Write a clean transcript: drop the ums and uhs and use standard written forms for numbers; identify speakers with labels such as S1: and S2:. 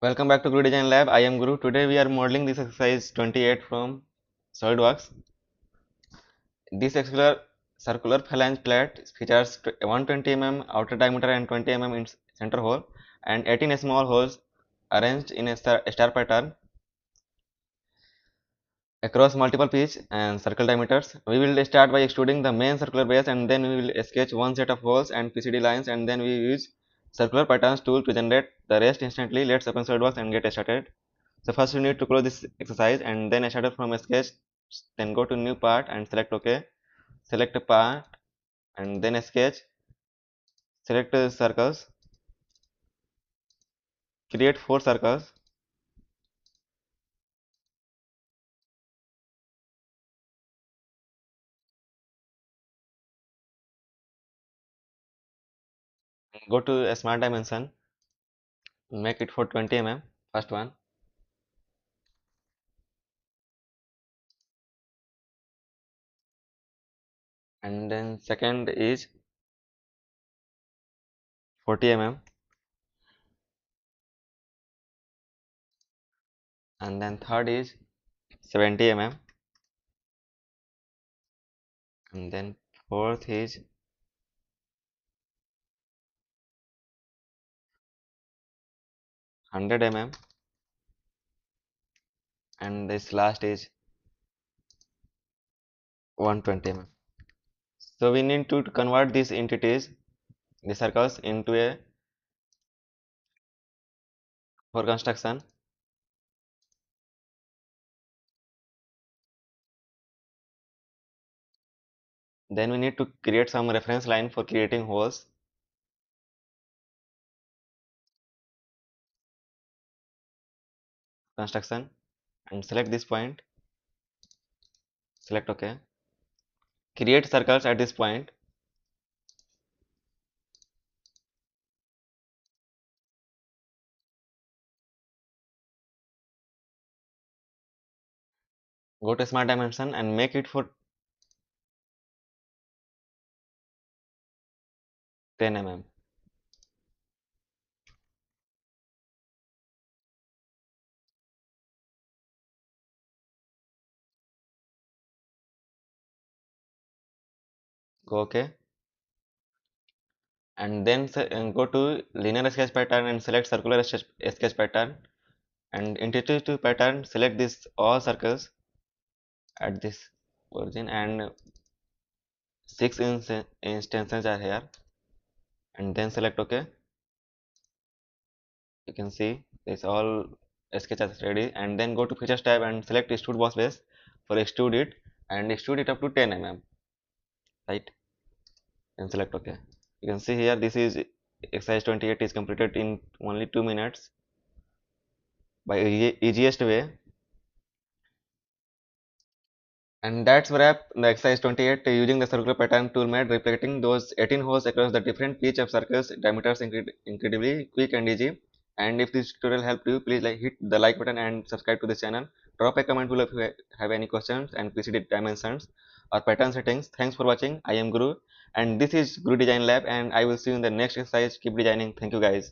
S1: Welcome back to Guru Design Lab. I am Guru. Today we are modeling this exercise 28 from SolidWorks. This circular phalange plate features 120 mm outer diameter and 20 mm in center hole and 18 small holes arranged in a star pattern across multiple pitch and circle diameters. We will start by extruding the main circular base and then we will sketch one set of holes and PCD lines and then we use circular patterns tool to generate the rest instantly. Let's open SolidWorks and get started. So first you need to close this exercise and then start from a sketch, then go to new part and select OK. Select a part and then a sketch, select circles, create 4 circles, go to a smart dimension, make it for 20 mm, first one, and then second is 40 mm, and then third is 70 mm, and then fourth is 100 mm, and this last is 120 mm. So we need to convert these entities, the circles, into a for construction. Then we need to create some reference line for creating holes. Construction and select this point, select OK. Create circles at this point. Go to smart dimension and make it for 10 mm. Go OK. And then go to linear sketch pattern and select circular sketch pattern. And intuitive pattern, select this all circles at this origin and 6 instances are here. And then select OK. You can see this all sketches ready. And then go to features tab and select extrude boss base for extrude it and extrude it up to 10 mm. Right? And select OK. You can see here this is exercise 28 is completed in only 2 minutes by easiest way. And that's wrap the exercise 28 using the circular pattern tool made replicating those 18 holes across the different pitch of circles diameters incredibly quick and easy. And if this tutorial helped you, please hit the like button and subscribe to this channel. Drop a comment below if you have any questions and PCD dimensions or pattern settings. Thanks for watching. I am Guru and this is Guru Design Lab and I will see you in the next exercise. Keep designing. Thank you guys.